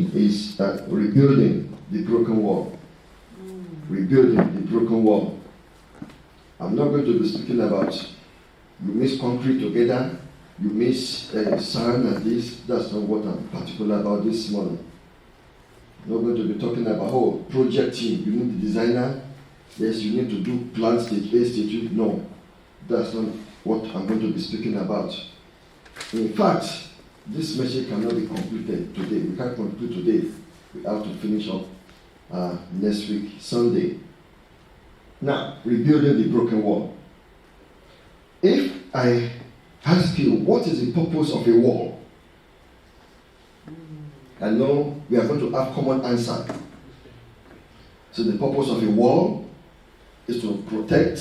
morning is rebuilding the broken wall. Rebuilding the broken wall. I'm not going to be speaking about you mix concrete together, you mix sand and this. That's not what I'm particular about this morning. I'm not going to be talking about project team. You need the designer. Yes, you need to do plan stage A, stage 2. No, that's not what I'm going to be speaking about. In fact, this message cannot be completed today. We can't conclude today. We have to finish up next week, Sunday. Now, rebuilding the broken wall. If I ask you, what is the purpose of a wall? I know we are going to have common answer. So the purpose of a wall is to protect,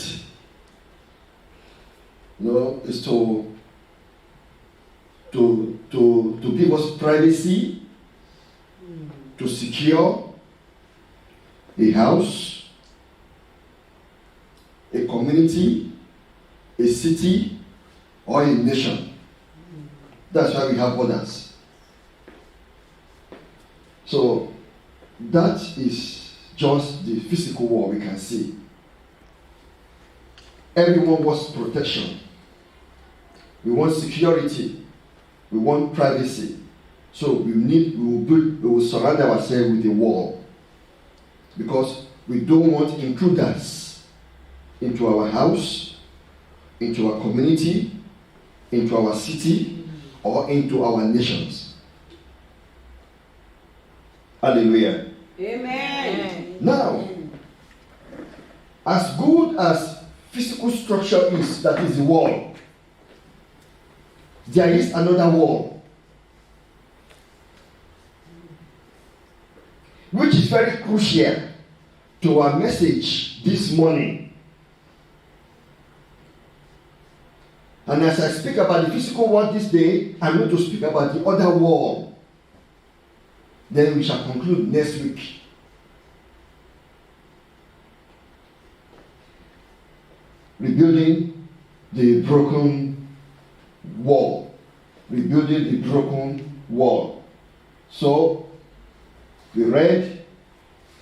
is to give us privacy, to secure a house, a community, a city, or a nation. That's why we have borders. So that is just the physical wall we can see. Everyone wants protection. We want security. We want privacy. So we will surround ourselves with a wall, because we don't want intruders into our house, into our community, into our city, or into our nations. Hallelujah. Amen. Now, as good as physical structure is, that is the wall, there is another wall, which is very crucial to our message this morning. And as I speak about the physical wall this day, I'm going to speak about the other wall. Then we shall conclude next week. Rebuilding the broken wall. Rebuilding the broken wall. So, we read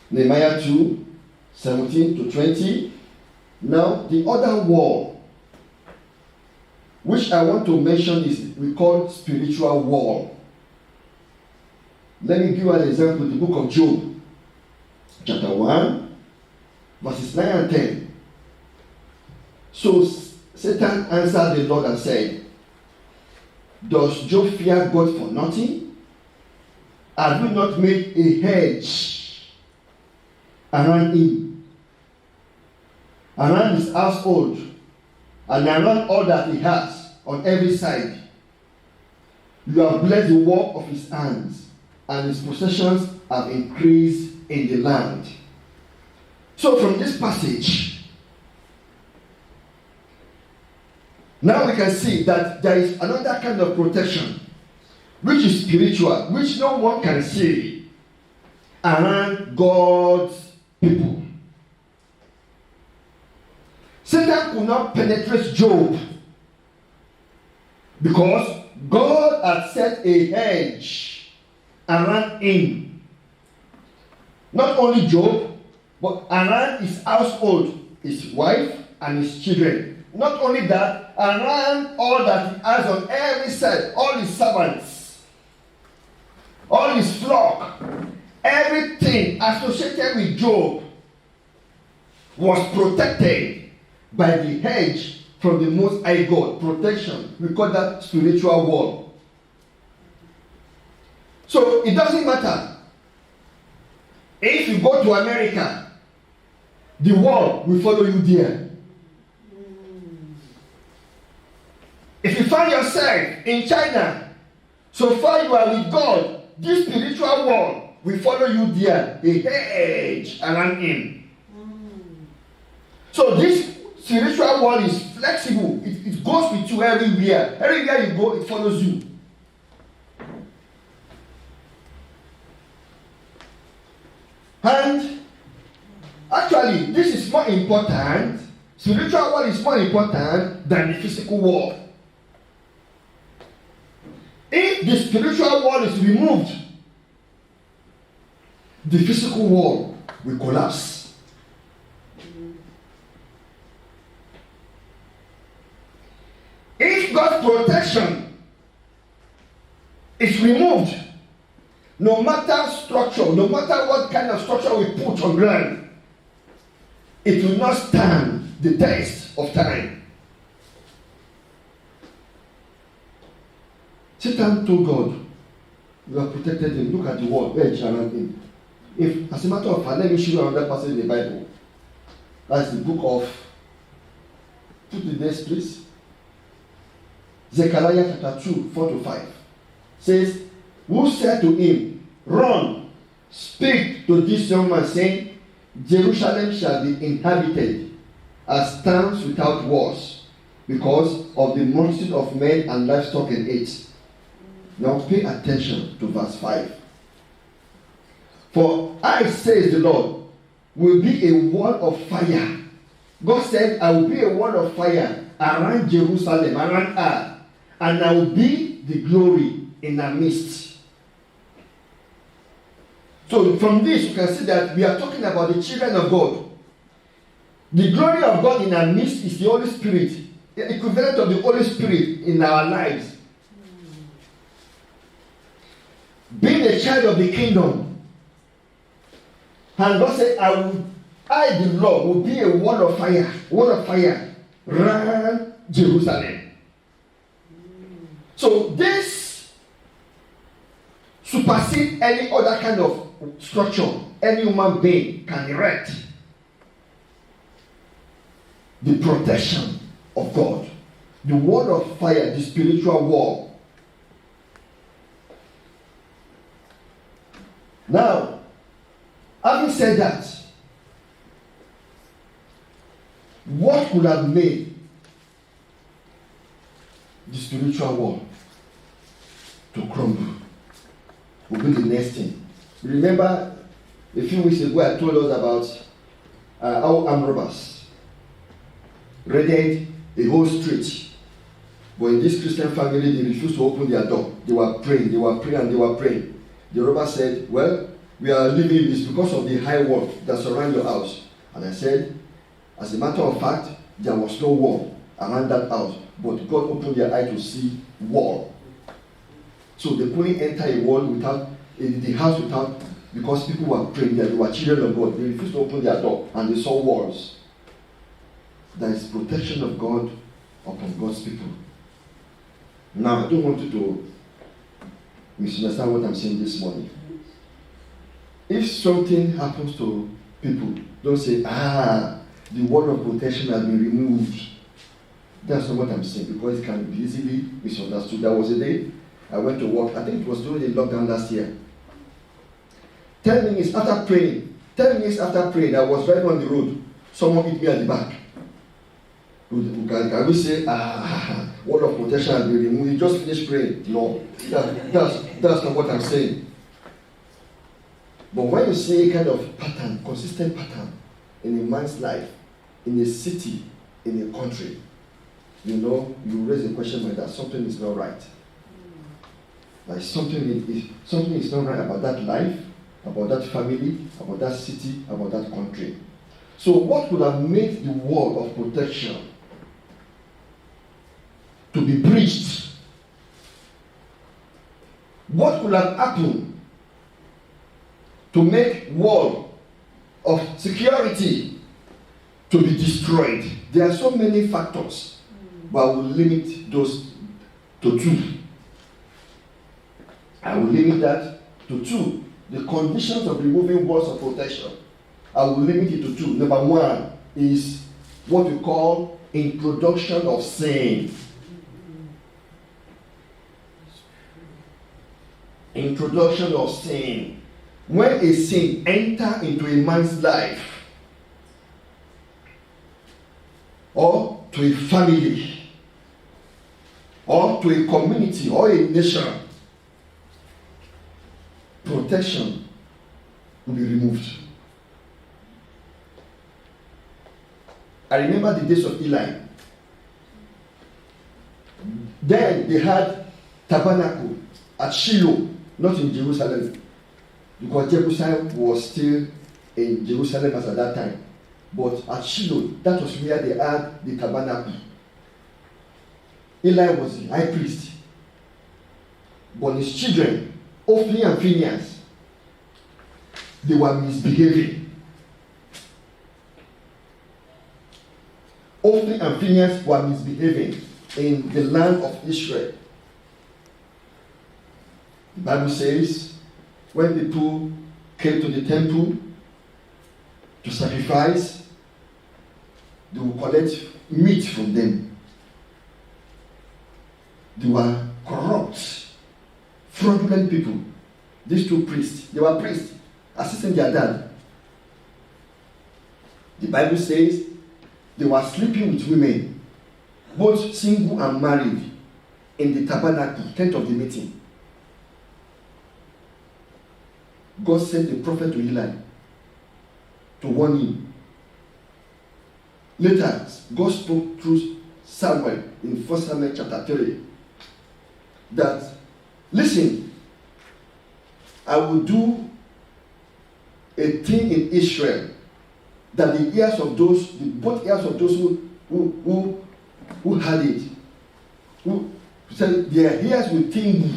Nehemiah 2, 17 to 20. Now, the other wall, which I want to mention, is we call spiritual wall. Let me give you an example. The book of Job, chapter 1, verses 9 and 10. So Satan answered the Lord and said, does Job fear God for nothing? Have you not made a hedge around him, around his household, and around all that he has on every side? You have blessed the work of his hands, and his possessions have increased in the land. So from this passage, now we can see that there is another kind of protection, which is spiritual, which no one can see, around God's people. Satan could not penetrate Job because God had set a hedge around him. Not only Job, but around his household, his wife and his children. Not only that, around all that he has on every side, all his servants, all his flock, everything associated with Job was protected by the hedge from the Most High God. Protection. We call that spiritual wall. So it doesn't matter if you go to America, the wall will follow you there. If you find yourself in China, so far you are with God, this spiritual wall will follow you there, a hedge around him. So this spiritual wall is flexible. It goes with you everywhere. Everywhere you go, it follows you. And actually, this is more important. Spiritual wall is more important than the physical wall. If the spiritual wall is removed, the physical wall will collapse. If God's protection is removed, no matter structure, no matter what kind of structure we put on ground, it will not stand the test of time. Satan told God, you have protected him. Look at the wall, where it's around him. If, as a matter of fact, let me show you another passage in the Bible. That's the book of, put the next please. Zechariah chapter 2, 4-5. Says, who said to him, run, speak to this young man, saying, Jerusalem shall be inhabited as towns without walls, because of the multitude of men and livestock in it. Now pay attention to verse 5. For I, says the Lord, will be a wall of fire. God said, I will be a wall of fire around Jerusalem, around her, and I will be the glory in her midst. So from this you can see that we are talking about the children of God. The glory of God in our midst is the Holy Spirit, the equivalent of the Holy Spirit in our lives. Being a child of the kingdom. And God said, I the Lord will be a wall of fire around Jerusalem. So this supersedes any other kind of structure any human being can erect. The protection of God, the wall of fire, the spiritual wall. Now, having said that, what would have made the spiritual wall to crumble will be the next thing. Remember, a few weeks ago I told us about how armed robbers raided a whole street. But in this Christian family, they refused to open their door. They were praying. The robber said, well, we are leaving this because of the high wall that surrounds your house. And I said, as a matter of fact, there was no wall around that house. But God opened their eye to see wall. So they couldn't enter a wall without, the house without, because people were praying there. They were children of God. They refused to open their door and they saw walls. There is protection of God upon God's people. Now, I don't want you to misunderstand what I'm saying this morning. If something happens to people, don't say, the wall of protection has been removed. That's not what I'm saying, because it can be easily misunderstood. There was a day I went to work, I think it was during the lockdown last year. 10 minutes after praying, I was driving on the road. Someone hit me at the back. Can we say, wall of protection has been removed? You just finished praying. No, that's not what I'm saying. But when you see a kind of pattern, consistent pattern in a man's life, in a city, in a country, you raise a question like that something is not right. Like something is not right about that life, about that family, about that city, about that country. So what would have made the wall of protection to be breached? What could have happened to make wall of security to be destroyed? There are so many factors, but I will limit those to two. I will limit that to two. The conditions of removing walls of protection, I will limit it to two. Number one is what we call introduction of sin. Introduction of sin. When a sin enters into a man's life, or to a family, or to a community, or a nation, protection will be removed. I remember the days of Eli. Then they had tabernacle at Shiloh, not in Jerusalem. because Jerusalem was still in Jerusalem as at that time. But at Shiloh, that was where they had the tabernacle. Eli was the high priest. But his children, Ophni and Phinehas, they were misbehaving. Ophni and Phinehas were misbehaving in the land of Israel. The Bible says, when people came to the temple to sacrifice, they would collect meat from them. They were corrupt, fraudulent people. These two priests, they were priests, assisting their dad. The Bible says they were sleeping with women, both single and married, in the tabernacle, tent of the meeting. God sent the prophet to Eli to warn him. Later, God spoke through Samuel in 1 Samuel chapter 3 that, listen, I will do a thing in Israel that the ears of those, both ears of those who had it, who said their ears will tingle.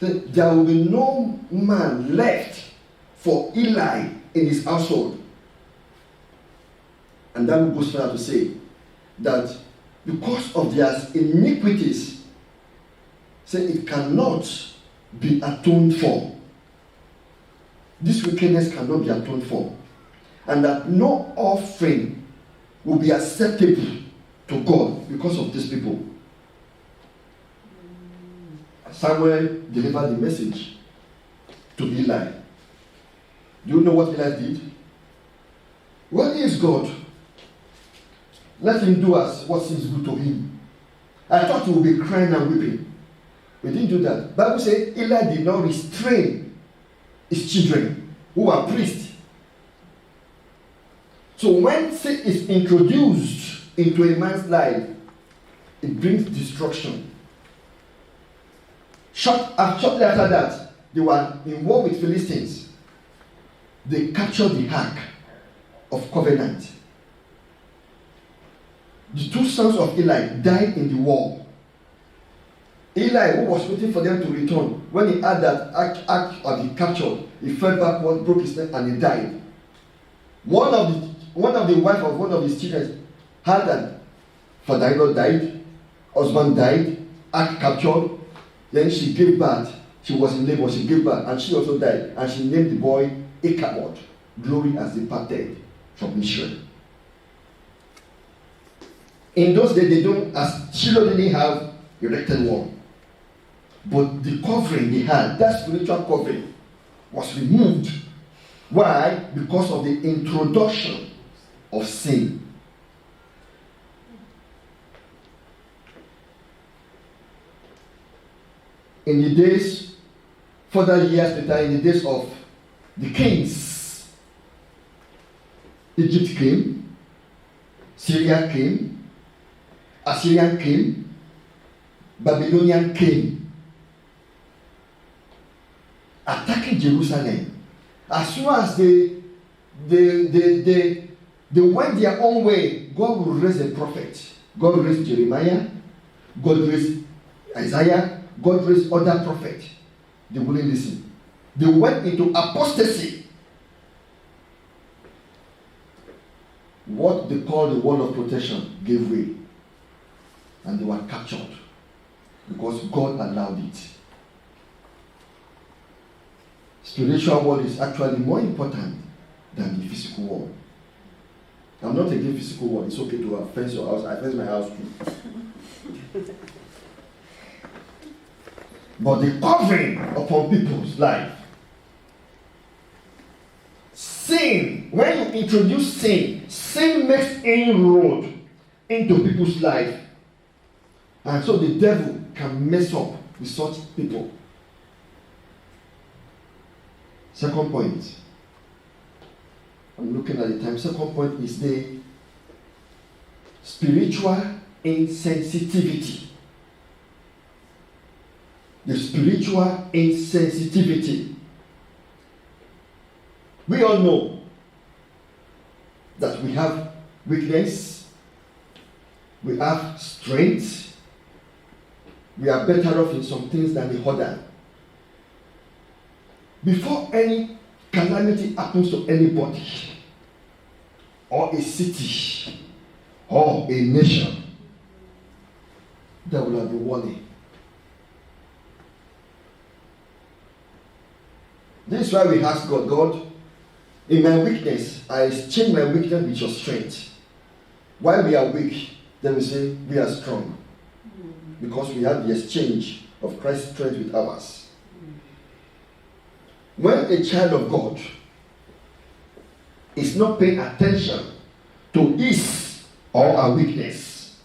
There will be no man left for Eli in his household. And that goes further to say that because of their iniquities, say it cannot be atoned for. This wickedness cannot be atoned for. And that no offering will be acceptable to God because of these people. Samuel delivered the message to Eli. Do you know what Eli did? Well, he is God. Let him do as what seems good to him. I thought he would be crying and weeping. We didn't do that. The Bible says Eli did not restrain his children who were priests. So when sin is introduced into a man's life, it brings destruction. Shortly after that, they were in war with Philistines. They captured the Ark of Covenant. The two sons of Eli died in the war. Eli, who was waiting for them to return, when he had that Ark had been captured, he fell backward, broke his neck, and he died. One of the wife of one of his children had that father-in-law died, husband died, Ark captured. Then she gave birth. She was in labor. She gave birth, and she also died. And she named the boy Ichabod, glory has departed from Israel. In those days, they don't, as Shiloh didn't have erected wall, but the covering they had, that spiritual covering, was removed. Why? Because of the introduction of sin. In the days, further years later, in the days of the kings, Egypt came, Syria came, Assyrian came, Babylonian came, attacking Jerusalem. As soon as they went their own way, God will raise a prophet. God raised Jeremiah, God raised Isaiah, God raised other prophets. They wouldn't listen. They went into apostasy. What they call the wall of protection gave way. And they were captured. Because God allowed it. Spiritual wall is actually more important than the physical wall. I'm not against physical wall. It's okay to fence your house. I fence my house too. But the covering upon people's life. Sin, when you introduce sin, sin makes inroad into people's life. And so the devil can mess up with such people. Second point. I'm looking at the time. Second point is the spiritual insensitivity. The spiritual insensitivity. We all know that we have weakness, we have strength, we are better off in some things than the other. Before any calamity happens to anybody, or a city, or a nation, there will have a warning. This is why we ask God, God, in my weakness, I exchange my weakness with your strength. While we are weak, then we say we are strong. Because we have the exchange of Christ's strength with ours. When a child of God is not paying attention to his or our weakness,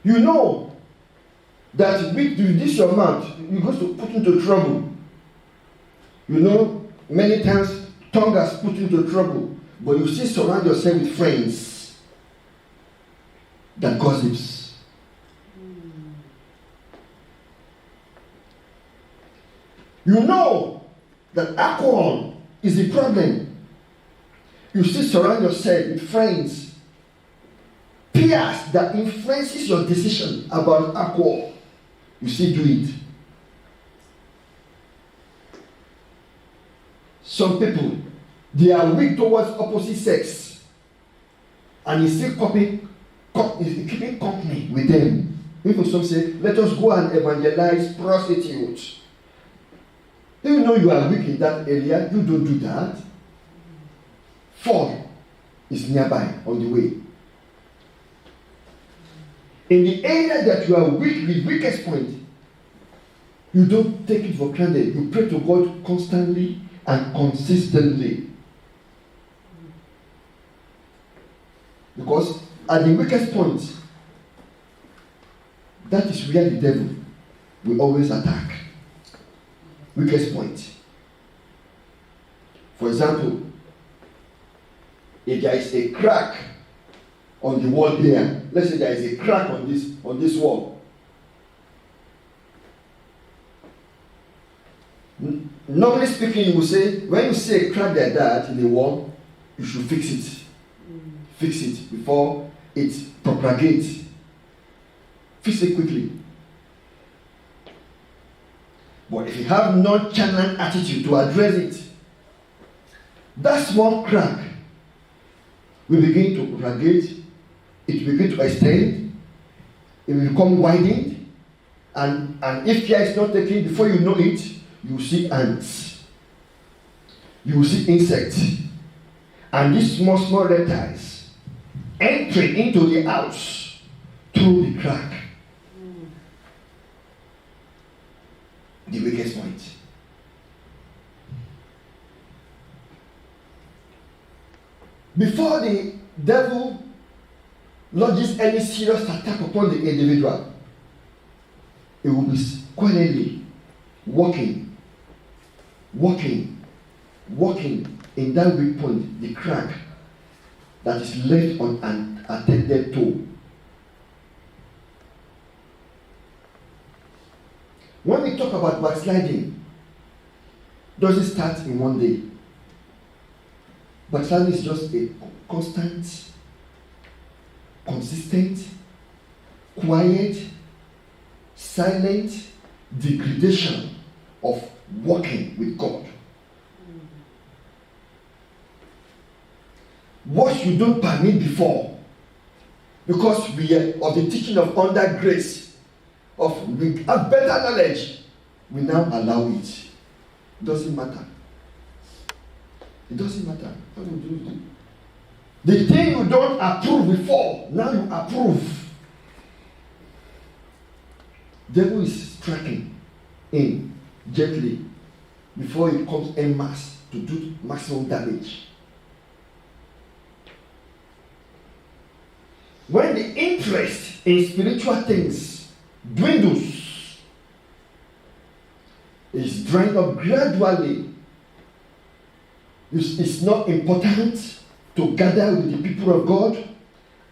you know that with this your mouth, you're going to put into trouble. You know, many times tongue has put into trouble, but you still surround yourself with friends that gossips. You know that alcohol is the problem. You still surround yourself with friends, peers that influences your decision about alcohol. You still do it. Some people, they are weak towards opposite sex, and you still keeping company with them. People some say, let us go and evangelize prostitutes. Even though you are weak in that area, you don't do that. Fall is nearby on the way. In the area that you are weak, the weakest point, you don't take it for granted. You pray to God constantly and consistently. Because at the weakest point, that is where the devil will always attack. Weakest point. For example, if there is a crack on the wall here, let's say there is a crack on this wall. Normally speaking, you will say, when you see a crack like that in the wall, you should fix it. Fix it before it propagates. Fix it quickly. But if you have nonchalant attitude to address it, that small crack will begin to propagate, it will begin to extend, it will become widened, and if care is not taken, before you know it, you will see ants, you will see insects, and these small reptiles entering into the house through the crack. The weakest point. Before the devil lodges any serious attack upon the individual, it will be quietly walking in that weak point, the crack that is left on an attended to. When we talk about backsliding, doesn't start in one day. Backsliding is just a constant, consistent, quiet, silent degradation of walking with God. What you don't permit before, because we are of the teaching of under grace, of we have better knowledge, we now allow it. It doesn't matter. It doesn't matter. What do you do? The thing you don't approve before, now you approve. Devil is striking in gently before it comes en masse to do maximum damage. When the interest in spiritual things dwindles, it's drying up gradually. It's not important to gather with the people of God.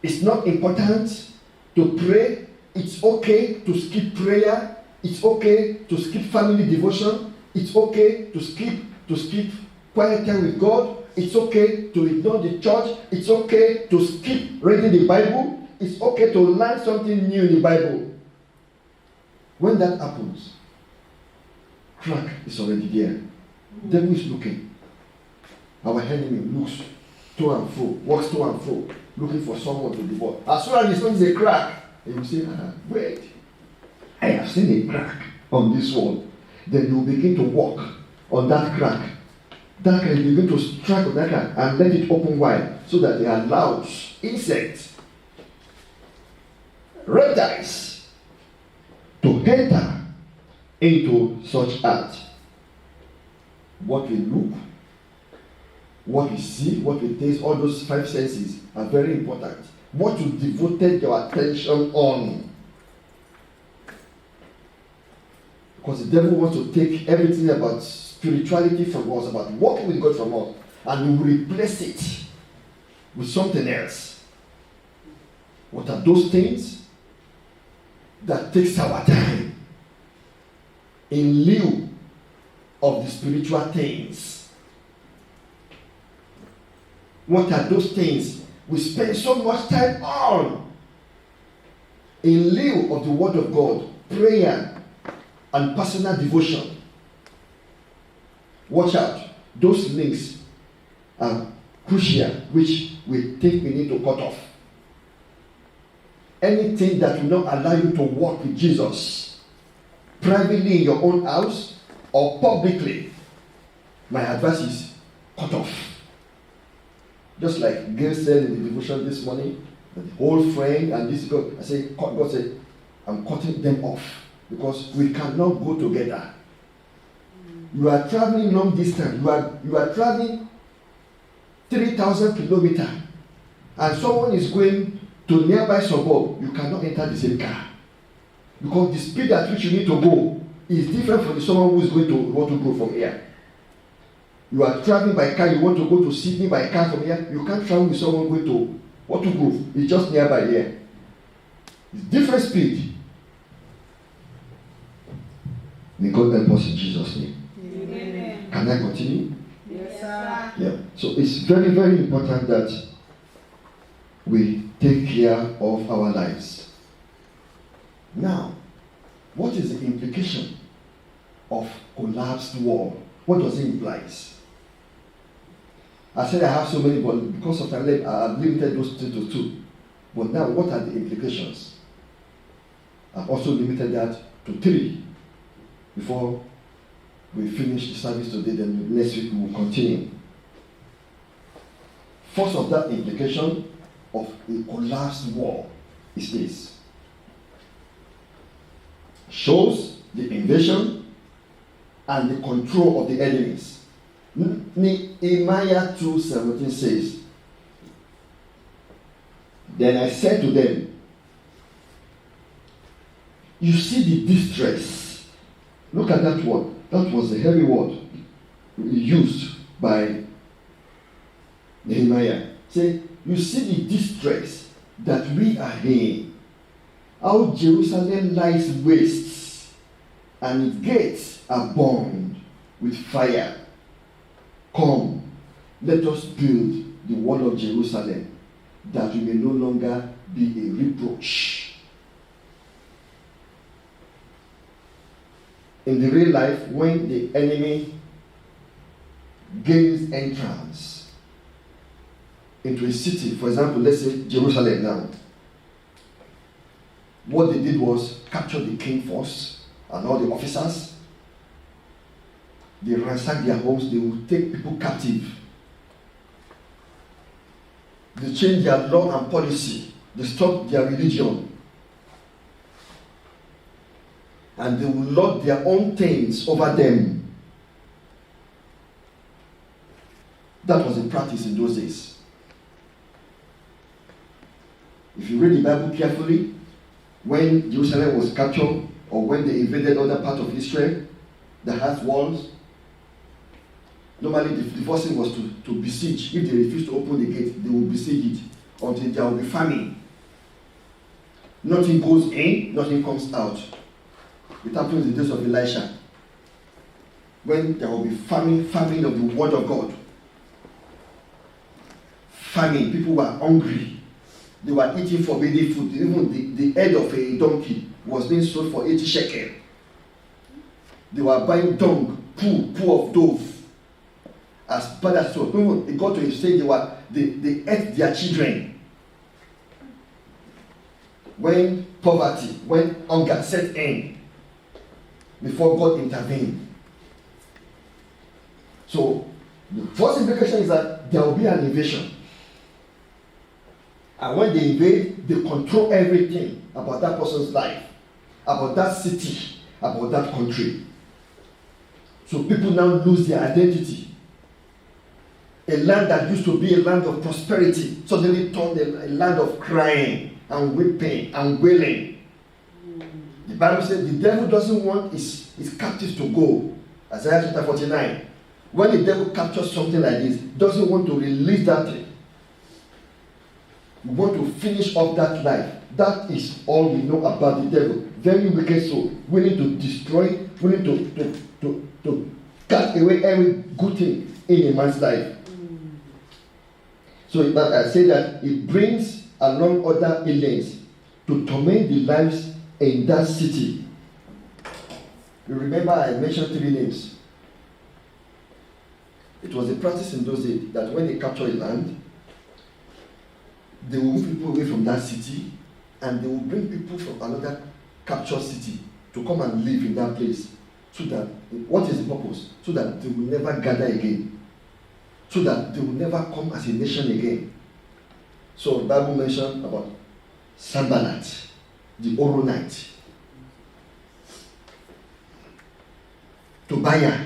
It's not important to pray. It's okay to skip prayer. It's okay to skip family devotion. It's okay to skip quiet time with God. It's okay to ignore the church. It's okay to skip reading the Bible. It's okay to learn something new in the Bible. When that happens, crack is already there. Devil is looking. Our enemy looks to and fro, walks to and fro, looking for someone to devour. As soon as he sees a crack, he will say, wait, I have seen a crack on this wall. Then you will begin to walk on that crack. That crack, you begin to strike on that crack and let it open wide so that they allow insects, reptiles to enter into such art. What we look, what we see, what we taste, all those 5 senses are very important. What you devoted your attention on. Because the devil wants to take everything about spirituality from us, about walking with God from us, and he will replace it with something else. What are those things that takes our time in lieu of the spiritual things? What are those things we spend so much time on in lieu of the word of God, prayer, and personal devotion? Watch out. Those links are crucial, which we think we need to cut off. Anything that will not allow you to walk with Jesus, privately in your own house or publicly, my advice is cut off. Just like Gail said in the devotion this morning, that the old friend and this God, God said, I'm cutting them off because we cannot go together. You are traveling long distance. You are traveling 3,000 kilometers, and someone is going to nearby suburb. You cannot enter the same car because the speed at which you need to go is different from someone who is going to want to go from here. You are traveling by car. You want to go to Sydney by car from here. You can't travel with someone going to Watergrove. It's just nearby here. It's different speed. May God help us in Jesus' name. Amen. Can I continue? Yes, sir. Yeah. So it's very, very important that we take care of our lives. Now, what is the implication of collapsed wall? What does it imply? I said I have so many, but because of time, I've limited those to 2. But now, what are the implications? I've also limited that to 3 before we finish the service today. Then next week we will continue. First of that implication of a collapsed wall is this: shows the invasion and the control of the enemies. Nehemiah 2:17 says, Then I said to them, you see the distress. Look at that word. That was a heavy word used by Nehemiah. Say, you see the distress that we are in. How Jerusalem lies waste, and its gates are burned with fire. Come, let us build the wall of Jerusalem, that we may no longer be a reproach. In the real life, when the enemy gains entrance into a city, for example, let's say Jerusalem now, what they did was capture the king first and all the officers. They ransack their homes. They will take people captive. They change their law and policy. They stop their religion. And they will lord their own things over them. That was a practice in those days. If you read the Bible carefully, when Jerusalem was captured, or when they invaded other parts of Israel that has walls, normally the first thing was to besiege. If they refuse to open the gate, they will besiege it until there will be famine. Nothing goes in, nothing comes out. It happened in the days of Elisha. When there will be famine of the word of God. Famine, people were hungry. They were eating forbidden food. Even the head of a donkey was being sold for 80 shekel. They were buying dung, poo of dove. As bad as so. It got to a stage they ate their children. When poverty, when hunger set in, before God intervened. So the first implication is that there will be an invasion. And when they invade, they control everything about that person's life, about that city, about that country. So people now lose their identity. A land that used to be a land of prosperity suddenly turned a land of crying and weeping and wailing. The Bible says the devil doesn't want his captives to go. Isaiah chapter 49. When the devil captures something like this, doesn't want to release that thing. We want to finish off that life. That is all we know about the devil. Very wicked soul, willing to destroy, willing to cut away every good thing in a man's life. So I say that it brings along other aliens to torment the lives in that city. You remember I mentioned 3 names. It was a practice in those days that when they capture a land, they will move people away from that city and they will bring people from another captured city to come and live in that place. So that, what is the purpose? So that they will never gather again. So that they will never come as a nation again. So the Bible mentioned about Sanballat, the Horonite, Tobiah,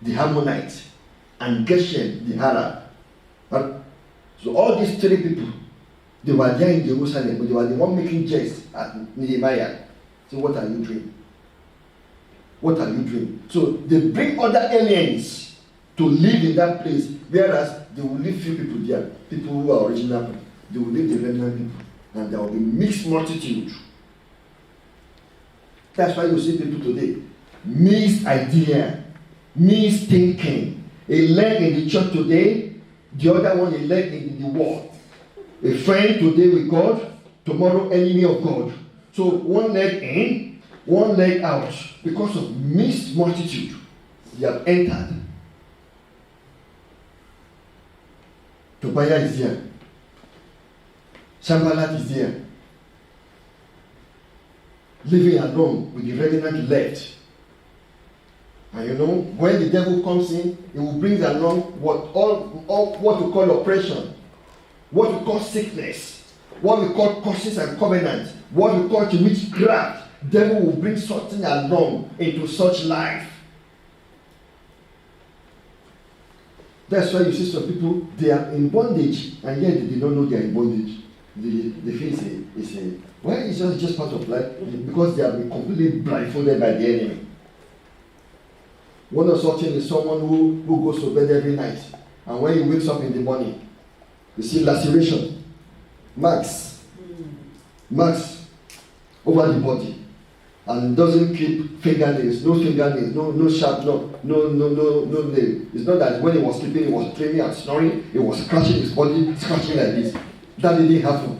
the Ammonite, and Geshem, the Arab. Right? So all these 3 people, they were there in Jerusalem, but they were the one making jest at Nehemiah. So what are you doing? What are you doing? So they bring other aliens to live in that place, whereas they will leave few people there, people who are original. They will leave the remnant people, and there will be mixed multitude. That's why you see people today, mixed idea, mixed thinking. A leg in the church today, the other one a leg in the world. A friend today with God, tomorrow enemy of God. So one leg in, one leg out. Because of mixed multitude, they have entered. Tobiah is there. Sanballat is there. Living alone with the remnant left. And you know, when the devil comes in, he will bring along what we call oppression, what we call sickness, what we call curses and covenants, what we call witchcraft. Devil will bring something along into such life. That's why you see some people, they are in bondage, and yet they don't know they are in bondage. They feel it's just part of life, because they have been completely blindfolded by the enemy. One of such is someone who goes to bed every night, and when he wakes up in the morning, you see laceration, marks over the body, and doesn't keep fingernails, no sharp, no nail. It's not that when he was sleeping, he was screaming and snoring, he was scratching his body, scratching like this. That didn't happen.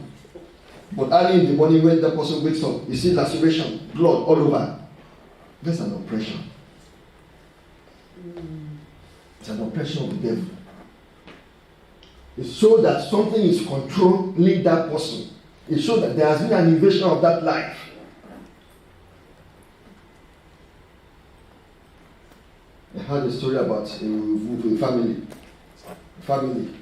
But early in the morning, when the person wakes up, you see laceration, blood all over. That's an oppression. It's an oppression of the devil. It's so that something is controlling that person. It's so that there has been an invasion of that life. I heard a story about a family.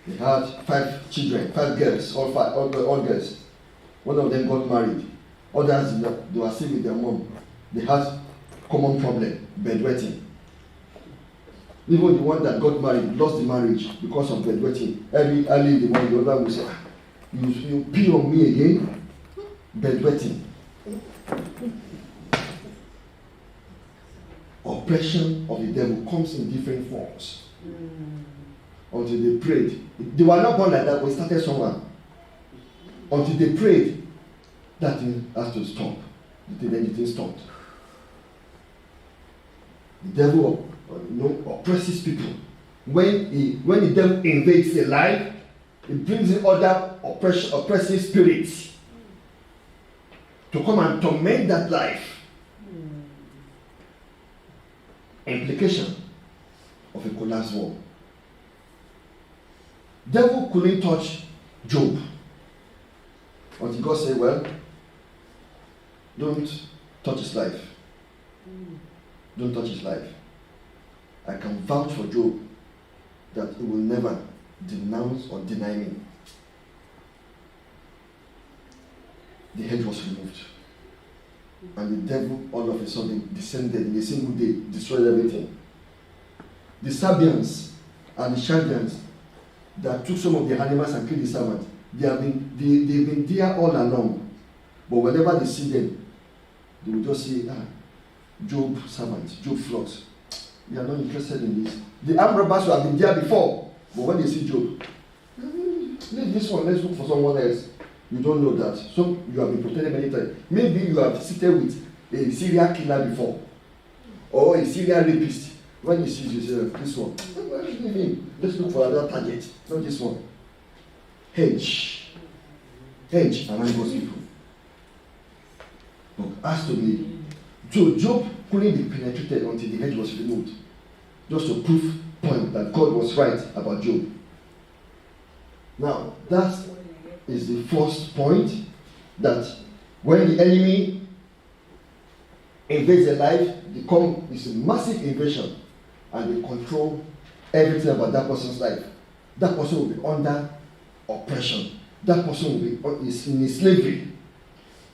They had 5 children, 5 girls, all girls. One of them got married. Others, they were still with their mom. They had common problem, bedwetting. Even the one that got married lost the marriage because of bedwetting. Early in the morning, the other will say, you pee on me again? Bedwetting. Oppression of the devil comes in different forms. Until they prayed. They were not born like that, but it started somewhere. Until they prayed, that thing has to stop. then the thing stopped. The devil oppresses people. When the devil invades a life, it brings in other oppressive spirits to come and torment that life. Implication of a collapsed world. Devil couldn't touch Job until God said, well, don't touch his life. Don't touch his life. I can vouch for Job that he will never denounce or deny me. The hedge was removed. And the devil all of a sudden descended in a single day, destroyed everything. The Sabians and the Chaldeans that took some of the animals and killed the servant, they've been there all along. But whenever they see them, they will just say, Job servants, Job flocks. We are not interested in this. The armed robbers who have been there before, but when they see Job, leave this one, let's look for someone else. You don't know that. So you have been protected many times. Maybe you have sitted with a serial killer before, or a serial rapist. When you see this one, leave him. Let's look for another target, not this one. Hedge around those people. But has to be. So Job couldn't be penetrated until the hedge was removed. Just to prove point that God was right about Job. Now that is the first point, that when the enemy invades a life, it's a massive invasion, and they control everything about that person's life. That person will be under oppression. That person will be in slavery,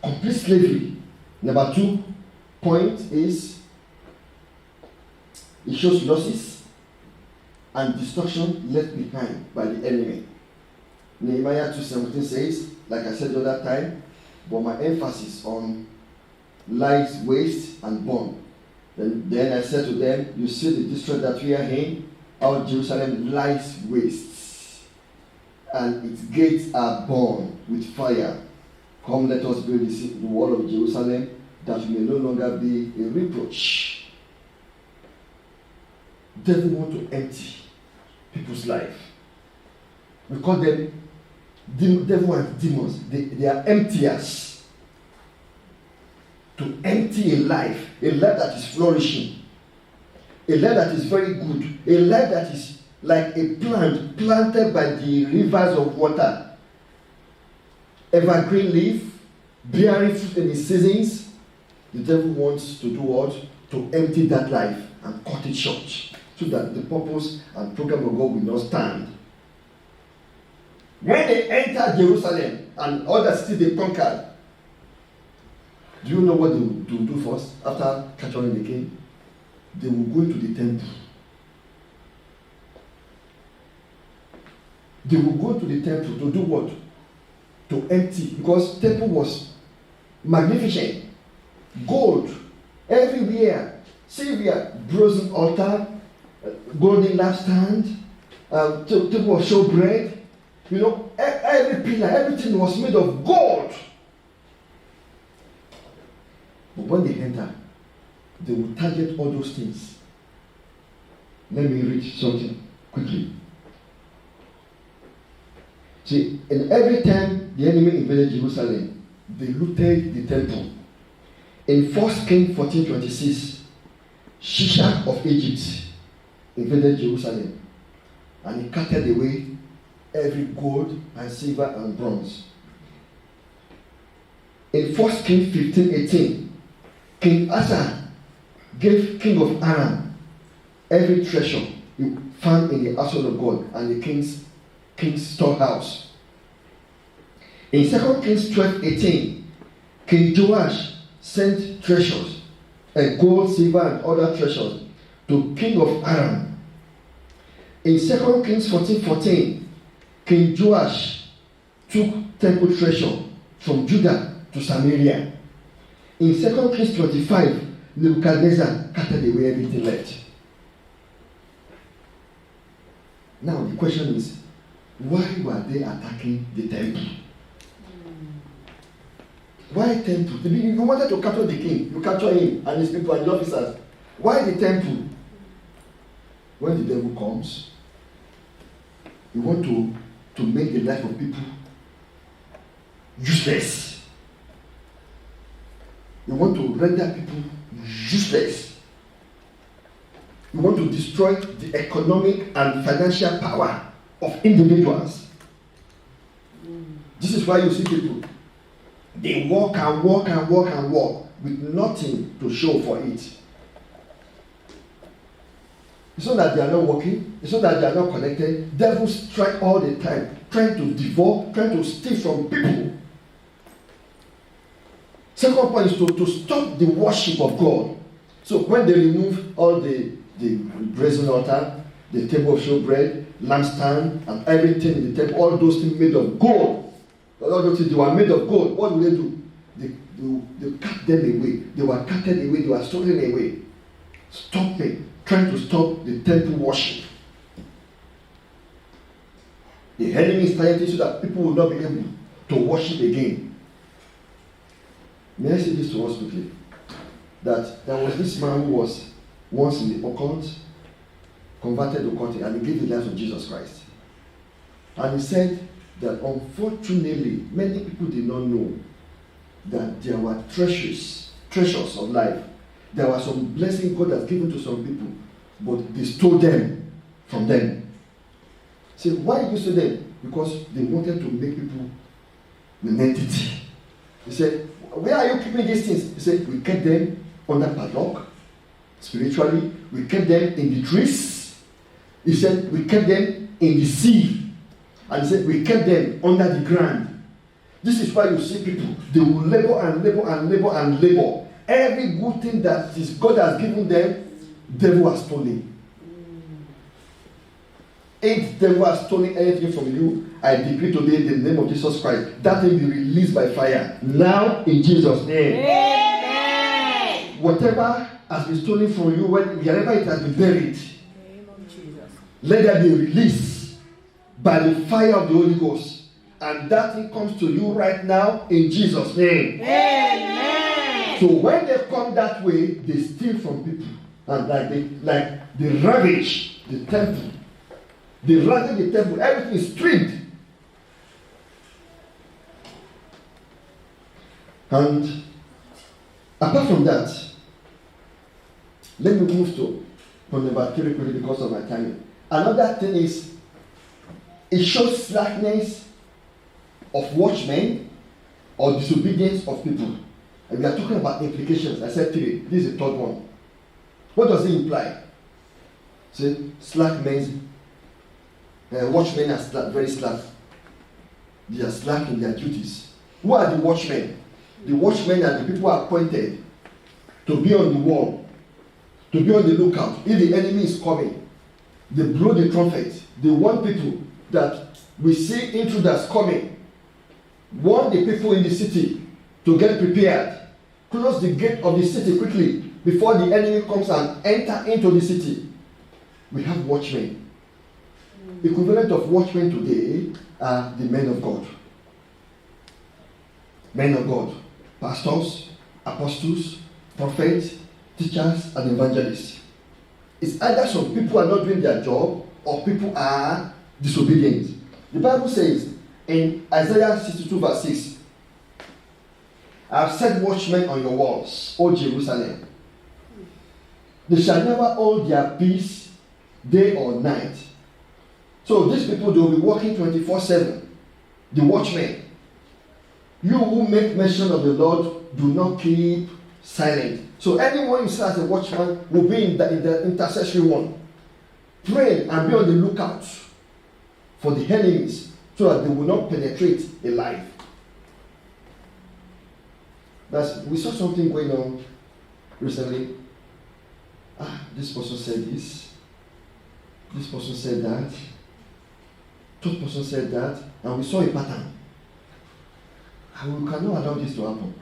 complete slavery. Number 2 point is it shows losses and destruction left behind by the enemy. Nehemiah 2:17 says, like I said the other time, but my emphasis on lies waste and burn. Then I said to them, you see the district that we are in, our Jerusalem lies waste, and its gates are burned with fire. Come, let us build the wall of Jerusalem, that we may no longer be a reproach. Devil want to empty people's life. We call them devil and demons. They are emptiers. To empty a life that is flourishing, a life that is very good, a life that is like a plant planted by the rivers of water, evergreen leaf, bearing fruit in the seasons. The devil wants to do what? To empty that life and cut it short, so that the purpose and program of God will not stand. When they enter Jerusalem and other cities they conquered, do you know what they will do first after capturing the king? They will go into the temple. They will go to the temple to do what? To empty, because the temple was magnificent. Gold everywhere, silver, bronze altar, golden lampstand, table of showbread. You know, every pillar, everything was made of gold. But when they enter, they will target all those things. Let me read something quickly. See, and every time the enemy invaded Jerusalem, they looted the temple. In 1 Kings 14:26, Shishak of Egypt invaded Jerusalem, and he carted away every gold and silver and bronze. In 1 Kings 15:18, King Asa gave king of Aram every treasure he found in the household of God and the king's storehouse. In 2 Kings 12:18, King Joash sent treasures, gold, silver, and other treasures to king of Aram. In 2 Kings 14:14, King Joash took temple treasure from Judah to Samaria. In 2 Kings 25, Nebuchadnezzar carted away everything left. Now the question is, why were they attacking the temple? Why temple? You wanted to capture the king. You capture him and his people and the officers. Why the temple? When the devil comes, you want to make the life of people useless. You want to render people useless. You want to destroy the economic and financial power of individuals. This is why you see people, they walk and walk and walk and walk with nothing to show for it. It's not that they are not working, it's not that they are not connected. Devils strike all the time, trying to devour, trying to steal from people. Second point is to stop the worship of God. So when they remove all the brazen altar, the table of showbread, lampstand, and everything in the temple, all those things made of gold, all those things, they were made of gold. What do? They cut them away. They were cutted away, they were stolen away. Stop it. Trying to stop the temple worship. The enemy is trying to so that people will not be able to worship again. May I say this to us quickly? That there was this man who was once in the occult, converted to occult, and he gave the life of Jesus Christ. And he said that unfortunately, many people did not know that there were treasures of life. There were some blessings God has given to some people, but they stole them from them. See, why did you steal them? Because they wanted to make people an entity. He said, where are you keeping these things? He said, we kept them under padlock, spiritually. We kept them in the trees. He said, we kept them in the sea. And he said, we kept them under the ground. This is why you see people, they will labor and labor and labor and labor. Every good thing that God has given them, devil has stolen. If devil has stolen anything from you, I decree today in the name of Jesus Christ, that will be released by fire. Now in Jesus' name. Amen. Whatever has been stolen from you, wherever it has been buried, let there be a release by the fire of the Holy Ghost. And that thing comes to you right now in Jesus' name. Amen. So when they come that way, they steal from people. And they ravage the temple. They ravage the temple. Everything is stripped. And apart from that, let me move to point number 3 quickly because of my time. Another thing is, it shows slackness of watchmen or disobedience of people. And we are talking about implications. I said 3. This is the third one. What does it imply? See, slack means watchmen are very slack. They are slack in their duties. Who are the watchmen? The watchmen are the people appointed to be on the wall, to be on the lookout. If the enemy is coming, they blow the trumpet. They warn people that we see intruders coming. Warn the people in the city to get prepared. Close the gate of the city quickly before the enemy comes and enter into the city. We have watchmen. Equivalent of watchmen today are the men of God. Men of God. Pastors, apostles, prophets, teachers, and evangelists. It's either some people are not doing their job or people are disobedient. The Bible says in Isaiah 62 verse 6, I have set watchmen on your walls, O Jerusalem. They shall never hold their peace day or night. So these people, they will be working 24/7. The watchmen. You who make mention of the Lord, do not keep silent. So anyone you see as a watchman will be in the intercessory one. Pray and be on the lookout for the enemies so that they will not penetrate a life. We saw something going on recently. This person said this. This person said that. Third person said that. And we saw a pattern. And we cannot allow this to happen.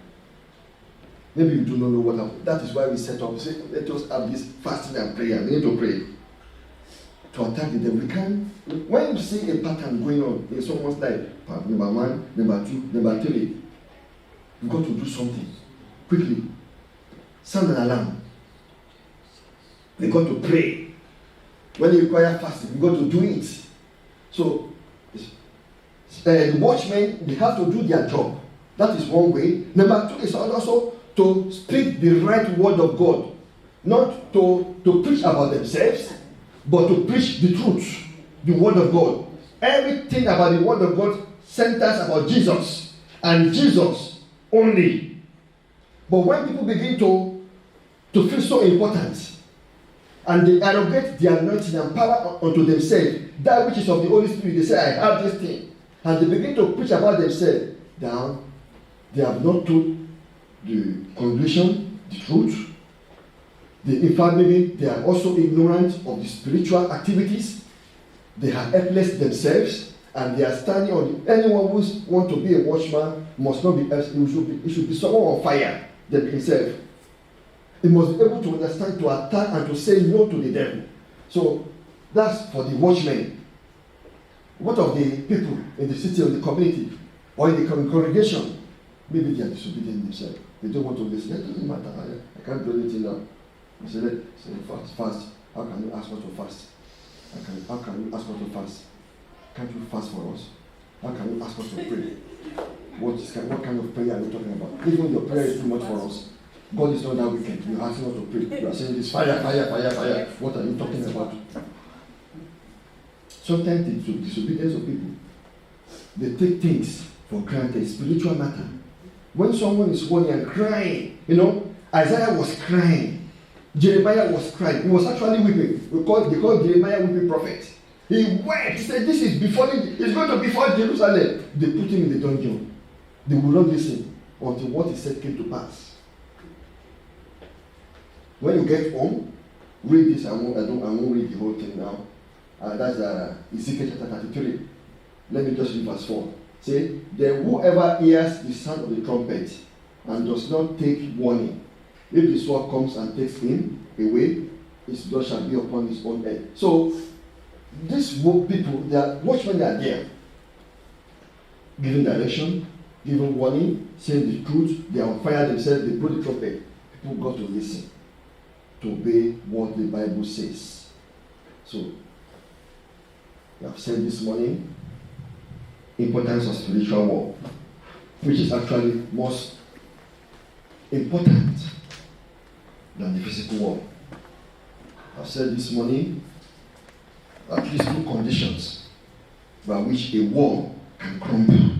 Maybe you do not know what happened. That is why we set up. Say, let us have this fasting and prayer. We need to pray to attack the devil. We can. When you see a pattern going on in someone's life, part number 1, number 2, number 3, We've got to do something quickly. Sound an alarm. We've got to pray. When you require fasting, we've got to do it. So, the watchmen, they have to do their job. That is one way. Number two is also to speak the right word of God. Not to preach about themselves, but to preach the truth, the word of God. Everything about the word of God centers about Jesus and Jesus only. But when people begin to feel so important and they arrogate the anointing and power unto themselves, that which is of the Holy Spirit, they say, I have this thing, and they begin to preach about themselves, down, they have not told the congregation the truth. In fact, maybe they are also ignorant of the spiritual activities. They are helpless themselves, and they are standing on anyone who wants to be a watchman must not be, it should be someone on fire than himself. He must be able to understand, to attack, and to say no to the devil. So that's for the watchmen. What of the people in the city or the community or in the congregation? Maybe they are disobedient themselves. They don't want to listen. It doesn't matter. I can't do anything now. I say fast. How can you ask us to fast? How can you ask us to fast? Can't you fast for us? How can you ask us to pray? What kind of prayer are you talking about? Even your prayer is too much for us. God is not that wicked. You're asking us to pray. You are saying this fire. What are you talking about? Sometimes the disobedience of people, they take things for granted, spiritual matter. When someone is warning and crying, Isaiah was crying. Jeremiah was crying. He was actually weeping. They call Jeremiah weeping prophet. He wept. He said, this is befalling. It's going to befall Jerusalem. They put him in the dungeon. They will not listen until what he said came to pass. When you get home, read this. I won't read the whole thing now. That's Ezekiel chapter 33. Let me just read verse 4. Say, then whoever hears the sound of the trumpet and does not take warning, if the sword comes and takes him away, his blood shall be upon his own head. So, these people, they are watchmen, they are there, giving direction, giving warning, saying the truth. They are on fire themselves, they blow the trumpet. People got to listen, to obey what the Bible says. So, we have said this morning, importance of spiritual war, which is actually most important than the physical war. I've said this morning at least two conditions by which a war can crumble.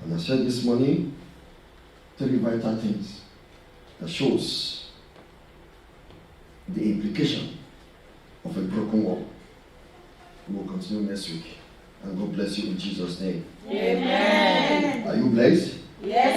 And I said this morning three vital things that shows the implication of a broken war. We will continue next week. And God bless you in Jesus' name. Amen. Are you blessed? Yes,